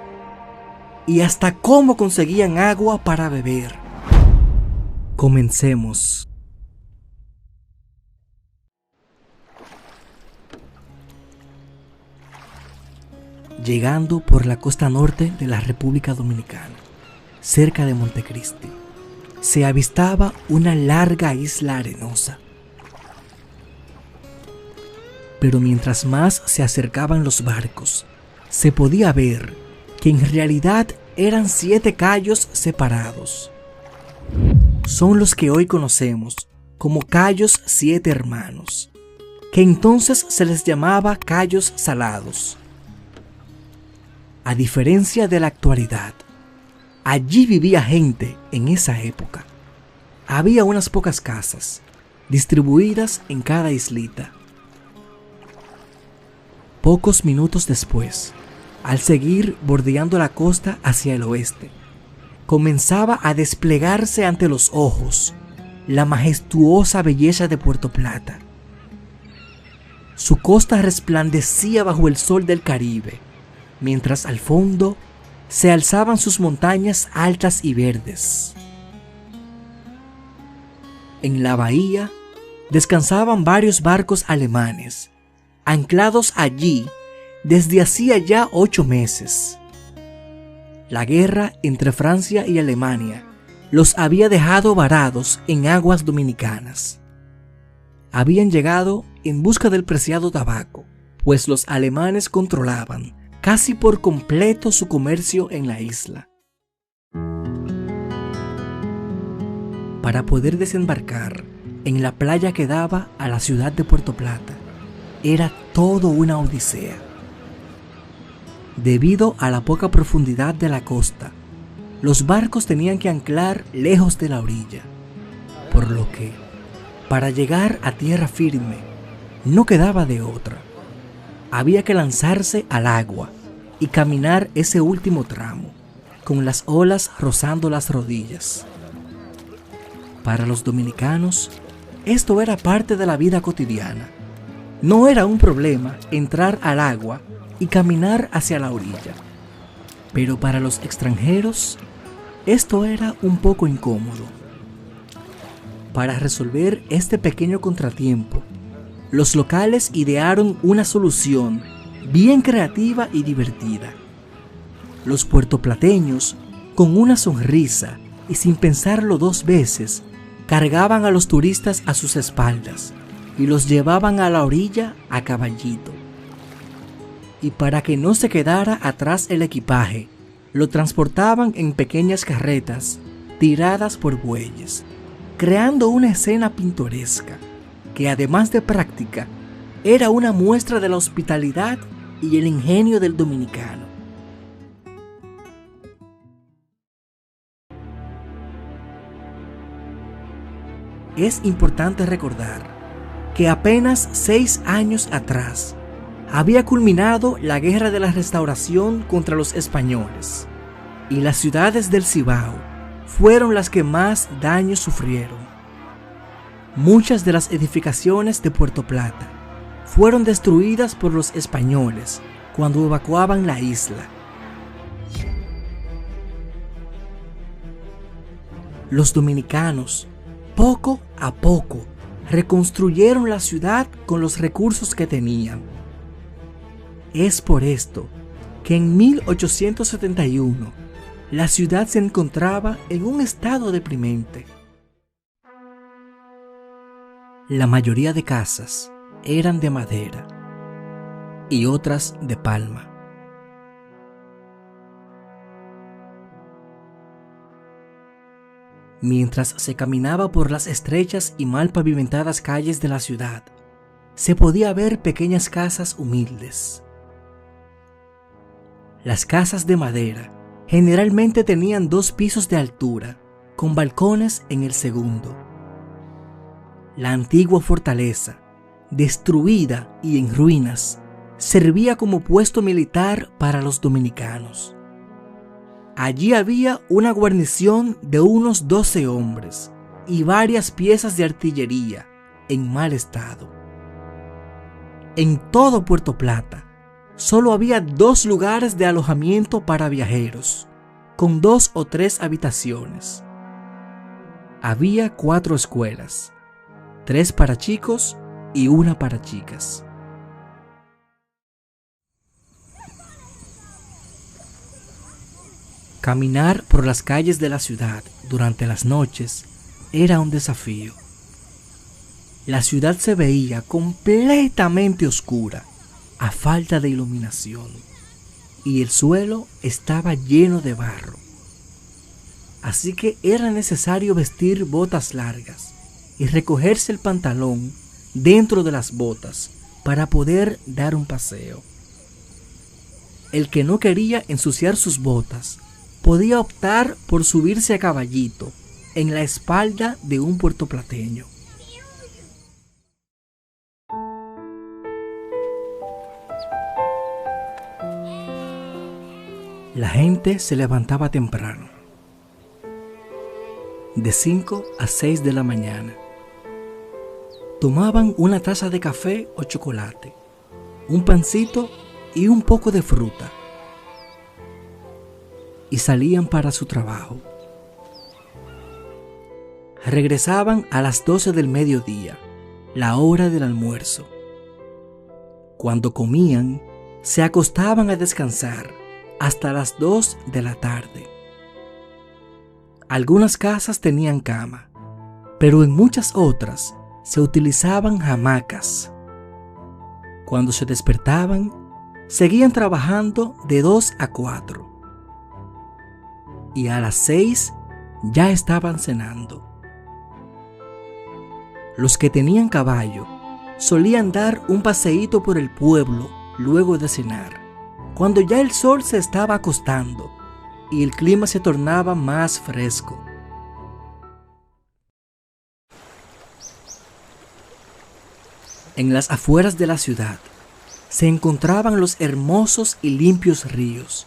y hasta cómo conseguían agua para beber. Comencemos. Llegando por la costa norte de la República Dominicana, cerca de Montecristi, se avistaba una larga isla arenosa. Pero mientras más se acercaban los barcos, se podía ver que en realidad eran 7 cayos separados. Son los que hoy conocemos como Cayos 7 Hermanos, que entonces se les llamaba Cayos Salados. A diferencia de la actualidad, allí vivía gente en esa época. Había unas pocas casas, distribuidas en cada islita. Pocos minutos después, al seguir bordeando la costa hacia el oeste, comenzaba a desplegarse ante los ojos la majestuosa belleza de Puerto Plata. Su costa resplandecía bajo el sol del Caribe, mientras al fondo se alzaban sus montañas altas y verdes. En la bahía descansaban varios barcos alemanes, anclados allí desde hacía ya 8 meses. La guerra entre Francia y Alemania los había dejado varados en aguas dominicanas. Habían llegado en busca del preciado tabaco, pues los alemanes controlaban casi por completo su comercio en la isla. Para poder desembarcar en la playa que daba a la ciudad de Puerto Plata, era todo una odisea. Debido a la poca profundidad de la costa, los barcos tenían que anclar lejos de la orilla, por lo que, para llegar a tierra firme, no quedaba de otra. Había que lanzarse al agua y caminar ese último tramo, con las olas rozando las rodillas. Para los dominicanos, esto era parte de la vida cotidiana. No era un problema entrar al agua y caminar hacia la orilla. Pero para los extranjeros, esto era un poco incómodo. Para resolver este pequeño contratiempo, los locales idearon una solución bien creativa y divertida. Los puertoplateños, con una sonrisa y sin pensarlo 2 veces, cargaban a los turistas a sus espaldas y los llevaban a la orilla a caballito. Y para que no se quedara atrás el equipaje, lo transportaban en pequeñas carretas tiradas por bueyes, creando una escena pintoresca que, además de práctica, era una muestra de la hospitalidad y el ingenio del dominicano. Es importante recordar que apenas 6 años atrás había culminado la Guerra de la Restauración contra los españoles, y las ciudades del Cibao fueron las que más daño sufrieron. Muchas de las edificaciones de Puerto Plata fueron destruidas por los españoles cuando evacuaban la isla. Los dominicanos, poco a poco, reconstruyeron la ciudad con los recursos que tenían. Es por esto que en 1871 la ciudad se encontraba en un estado deprimente. La mayoría de casas eran de madera y otras de palma. Mientras se caminaba por las estrechas y mal pavimentadas calles de la ciudad, se podía ver pequeñas casas humildes. Las casas de madera generalmente tenían 2 pisos de altura, con balcones en el segundo. La antigua fortaleza, destruida y en ruinas, servía como puesto militar para los dominicanos. Allí había una guarnición de unos 12 hombres y varias piezas de artillería en mal estado. En todo Puerto Plata, solo había 2 lugares de alojamiento para viajeros, con 2 o 3 habitaciones. Había 4 escuelas, 3 para chicos y 1 para chicas. Caminar por las calles de la ciudad durante las noches era un desafío. La ciudad se veía completamente oscura, a falta de iluminación, y el suelo estaba lleno de barro. Así que era necesario vestir botas largas y recogerse el pantalón dentro de las botas para poder dar un paseo. El que no quería ensuciar sus botas podía optar por subirse a caballito en la espalda de un puertoplateño. La gente se levantaba temprano, de 5 a 6 de la mañana. Tomaban una taza de café o chocolate, un pancito y un poco de fruta, y salían para su trabajo. Regresaban a las 12 del mediodía, la hora del almuerzo. Cuando comían, se acostaban a descansar hasta las 2 de la tarde. Algunas casas tenían cama, pero en muchas otras se utilizaban hamacas. Cuando se despertaban, seguían trabajando de 2 a 4. Y a las 6 ya estaban cenando. Los que tenían caballo solían dar un paseíto por el pueblo luego de cenar, cuando ya el sol se estaba acostando y el clima se tornaba más fresco. En las afueras de la ciudad se encontraban los hermosos y limpios ríos,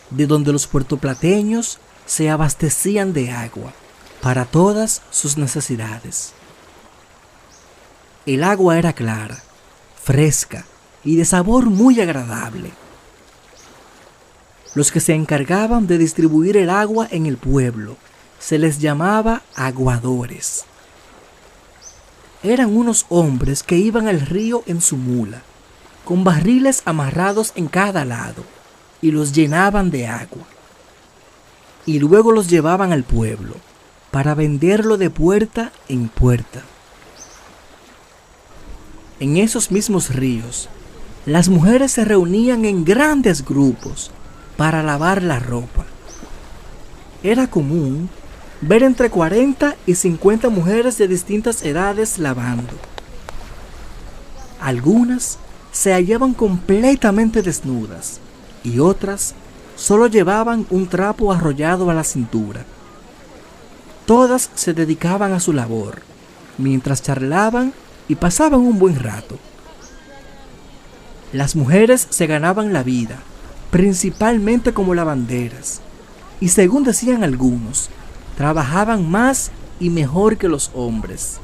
de donde los puertoplateños se abastecían de agua para todas sus necesidades. El agua era clara, fresca y de sabor muy agradable. Los que se encargaban de distribuir el agua en el pueblo se les llamaba aguadores. Eran unos hombres que iban al río en su mula, con barriles amarrados en cada lado, y los llenaban de agua. Y luego los llevaban al pueblo para venderlo de puerta en puerta. En esos mismos ríos, las mujeres se reunían en grandes grupos para lavar la ropa. Era común ver entre 40 y 50 mujeres de distintas edades lavando. Algunas se hallaban completamente desnudas y otras solo llevaban un trapo arrollado a la cintura. Todas se dedicaban a su labor, mientras charlaban y pasaban un buen rato. Las mujeres se ganaban la vida, principalmente como lavanderas, y según decían algunos, trabajaban más y mejor que los hombres.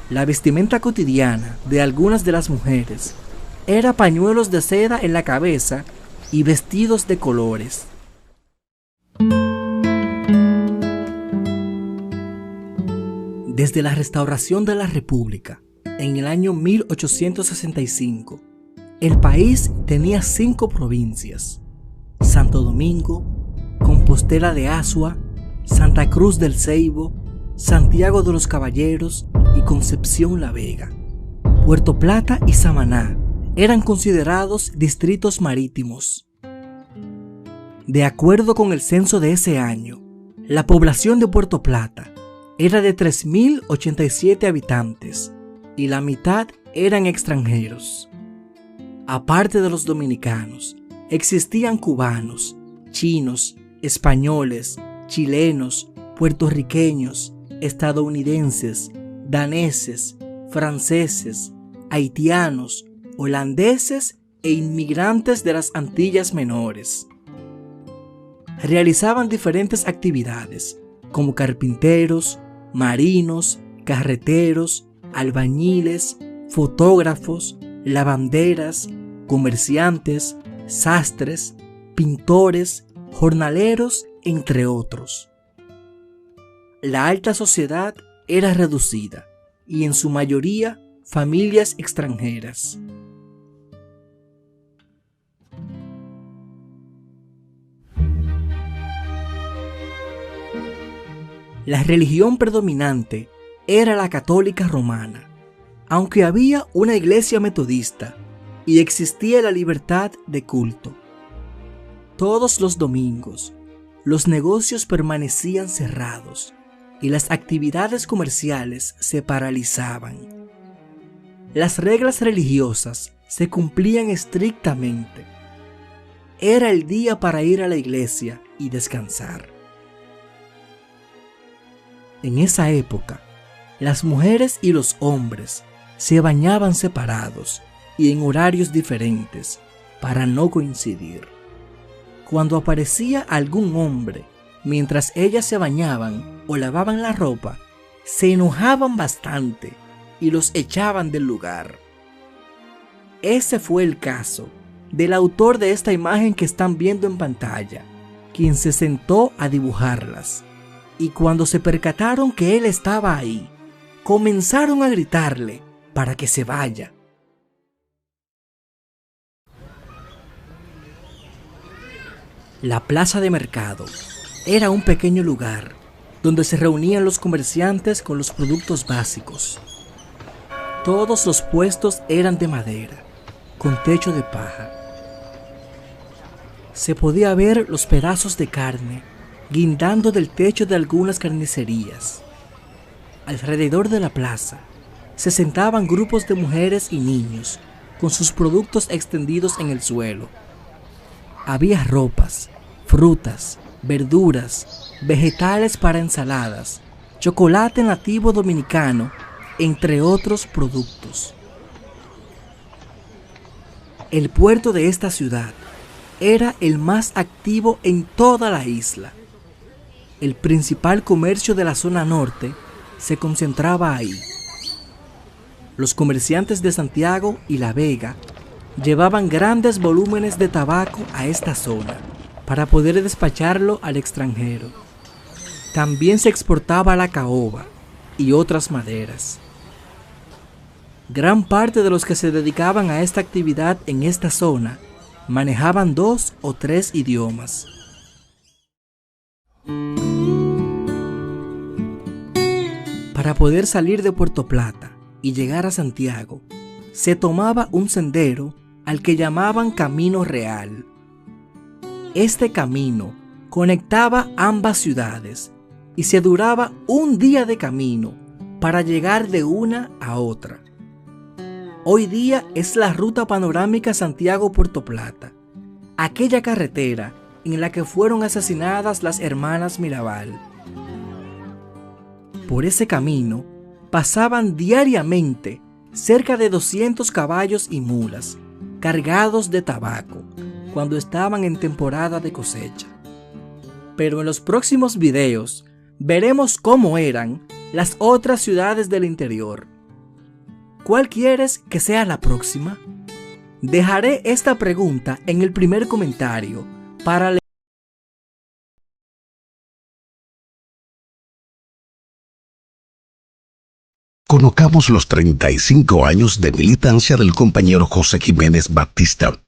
La vestimenta cotidiana de algunas de las mujeres era pañuelos de seda en la cabeza y vestidos de colores. Desde la restauración de la República, en el año 1865, el país tenía 5 provincias: Santo Domingo, Compostela de Azua, Santa Cruz del Ceibo, Santiago de los Caballeros y Concepción La Vega. Puerto Plata y Samaná eran considerados distritos marítimos. De acuerdo con el censo de ese año, La población de Puerto Plata era de 3.087 habitantes y la mitad eran extranjeros. Aparte de los dominicanos, existían cubanos, chinos, españoles, chilenos, puertorriqueños, estadounidenses, daneses, franceses, haitianos, holandeses e inmigrantes de las Antillas Menores. Realizaban diferentes actividades como carpinteros, marinos, carreteros, albañiles, fotógrafos, lavanderas, comerciantes, sastres, pintores, jornaleros, entre otros. La alta sociedad era reducida y en su mayoría familias extranjeras. La religión predominante era la católica romana, aunque había una iglesia metodista y existía la libertad de culto. Todos los domingos, los negocios permanecían cerrados y las actividades comerciales se paralizaban. Las reglas religiosas se cumplían estrictamente. Era el día para ir a la iglesia y descansar. En esa época, las mujeres y los hombres se bañaban separados y en horarios diferentes para no coincidir. Cuando aparecía algún hombre mientras ellas se bañaban o lavaban la ropa, se enojaban bastante y los echaban del lugar. Ese fue el caso del autor de esta imagen que están viendo en pantalla, quien se sentó a dibujarlas. Y cuando se percataron que él estaba ahí, comenzaron a gritarle para que se vaya. La plaza de mercado era un pequeño lugar donde se reunían los comerciantes con los productos básicos. Todos los puestos eran de madera, con techo de paja. Se podía ver los pedazos de carne guindando del techo de algunas carnicerías. Alrededor de la plaza se sentaban grupos de mujeres y niños con sus productos extendidos en el suelo. Había ropas, frutas, verduras, vegetales para ensaladas, chocolate nativo dominicano, entre otros productos. El puerto de esta ciudad era el más activo en toda la isla. El principal comercio de la zona norte se concentraba ahí. Los comerciantes de Santiago y La Vega llevaban grandes volúmenes de tabaco a esta zona para poder despacharlo al extranjero. También se exportaba la caoba y otras maderas. Gran parte de los que se dedicaban a esta actividad en esta zona manejaban 2 o 3 idiomas. Para poder salir de Puerto Plata y llegar a Santiago, se tomaba un sendero al que llamaban Camino Real. Este camino conectaba ambas ciudades y se duraba un día de camino para llegar de una a otra. Hoy día es la ruta panorámica Santiago-Puerto Plata, aquella carretera en la que fueron asesinadas las hermanas Mirabal. Por ese camino pasaban diariamente cerca de 200 caballos y mulas cargados de tabaco cuando estaban en temporada de cosecha. Pero en los próximos videos veremos cómo eran las otras ciudades del interior. ¿Cuál quieres que sea la próxima? Dejaré esta pregunta en el primer comentario para leer. Conozcamos los 35 años de militancia del compañero José Jiménez Batista,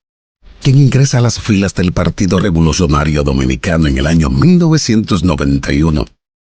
quien ingresa a las filas del Partido Revolucionario Dominicano en el año 1991.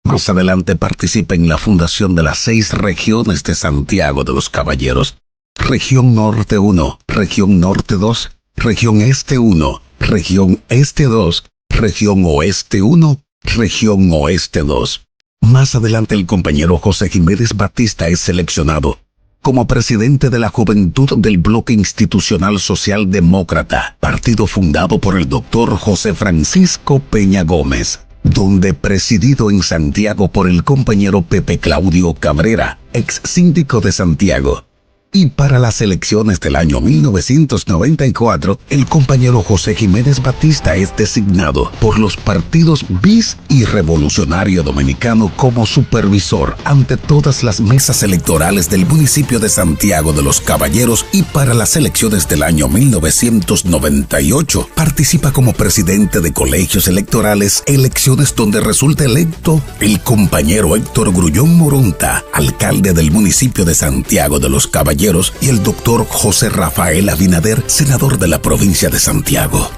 Más adelante participa en la fundación de las 6 regiones de Santiago de los Caballeros: Región Norte 1, Región Norte 2, Región Este 1, Región Este 2, Región Oeste 1 Región Oeste 2. Más adelante el compañero José Jiménez Batista es seleccionado como presidente de la Juventud del Bloque Institucional Socialdemócrata, partido fundado por el doctor José Francisco Peña Gómez, donde presidido en Santiago por el compañero Pepe Claudio Cabrera, ex síndico de Santiago. Y para las elecciones del año 1994, el compañero José Jiménez Batista es designado por los partidos BIS y Revolucionario Dominicano como supervisor ante todas las mesas electorales del municipio de Santiago de los Caballeros, y para las elecciones del año 1998 participa como presidente de colegios electorales, elecciones donde resulta electo el compañero Héctor Grullón Moronta, alcalde del municipio de Santiago de los Caballeros, y el doctor José Rafael Abinader, senador de la provincia de Santiago.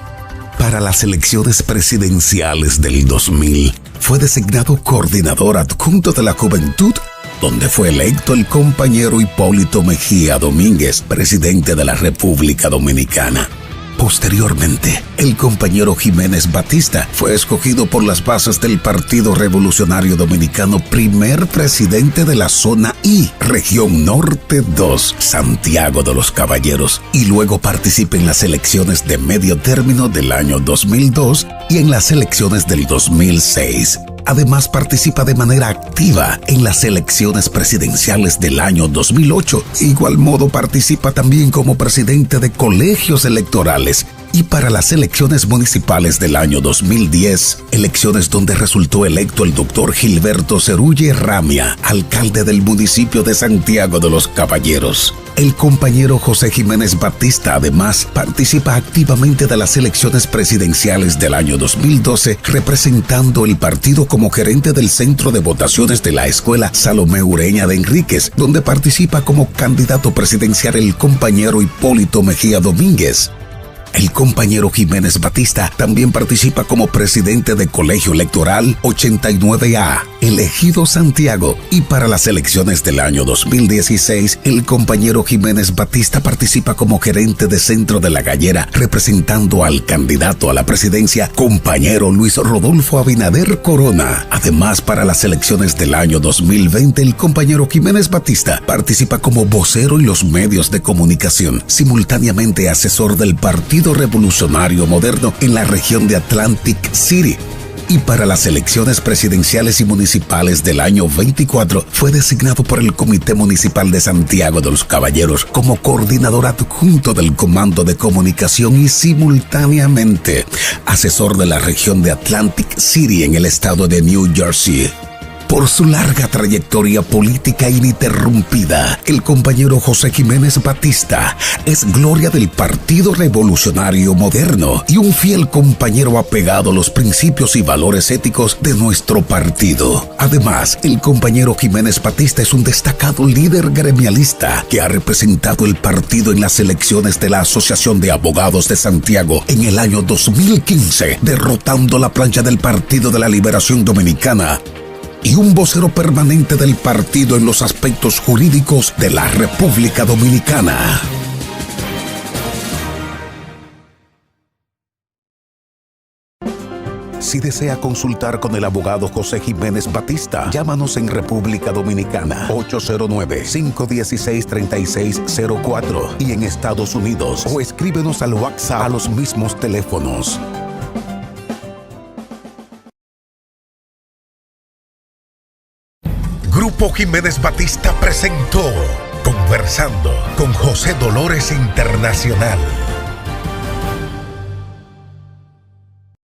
Para las elecciones presidenciales del 2000, fue designado coordinador adjunto de la Juventud, donde fue electo el compañero Hipólito Mejía Domínguez, presidente de la República Dominicana. Posteriormente, el compañero Jiménez Batista fue escogido por las bases del Partido Revolucionario Dominicano primer presidente de la Zona I, Región Norte 2, Santiago de los Caballeros, y luego participa en las elecciones de medio término del año 2002 y en las elecciones del 2006. Además, participa de manera activa en las elecciones presidenciales del año 2008. De igual modo, participa también como presidente de colegios electorales. Y para las elecciones municipales del año 2010, elecciones donde resultó electo el doctor Gilberto Cerulle Ramia, alcalde del municipio de Santiago de los Caballeros. El compañero José Jiménez Batista además participa activamente de las elecciones presidenciales del año 2012, representando el partido como gerente del centro de votaciones de la Escuela Salomé Ureña de Enríquez, donde participa como candidato presidencial el compañero Hipólito Mejía Domínguez. El compañero Jiménez Batista también participa como presidente de Colegio Electoral 89A, elegido Santiago, y para las elecciones del año 2016, el compañero Jiménez Batista participa como gerente de Centro de la Gallera, representando al candidato a la presidencia, compañero Luis Rodolfo Abinader Corona. Además, para las elecciones del año 2020, el compañero Jiménez Batista participa como vocero en los medios de comunicación, simultáneamente asesor del Partido Revolucionario Moderno en la región de Atlantic City. Y para las elecciones presidenciales y municipales del año 24 fue designado por el Comité Municipal de Santiago de los Caballeros como coordinador adjunto del Comando de Comunicación y simultáneamente asesor de la región de Atlantic City en el estado de New Jersey. Por su larga trayectoria política ininterrumpida, el compañero José Jiménez Batista es gloria del Partido Revolucionario Moderno y un fiel compañero apegado a los principios y valores éticos de nuestro partido. Además, el compañero Jiménez Batista es un destacado líder gremialista que ha representado el partido en las elecciones de la Asociación de Abogados de Santiago en el año 2015, derrotando la plancha del Partido de la Liberación Dominicana, y un vocero permanente del partido en los aspectos jurídicos de la República Dominicana. Si desea consultar con el abogado José Jiménez Batista, llámanos en República Dominicana 809-516-3604 y en Estados Unidos, o escríbenos al WhatsApp a los mismos teléfonos. Grupo Jiménez Batista presentó Conversando con José Dolores Internacional.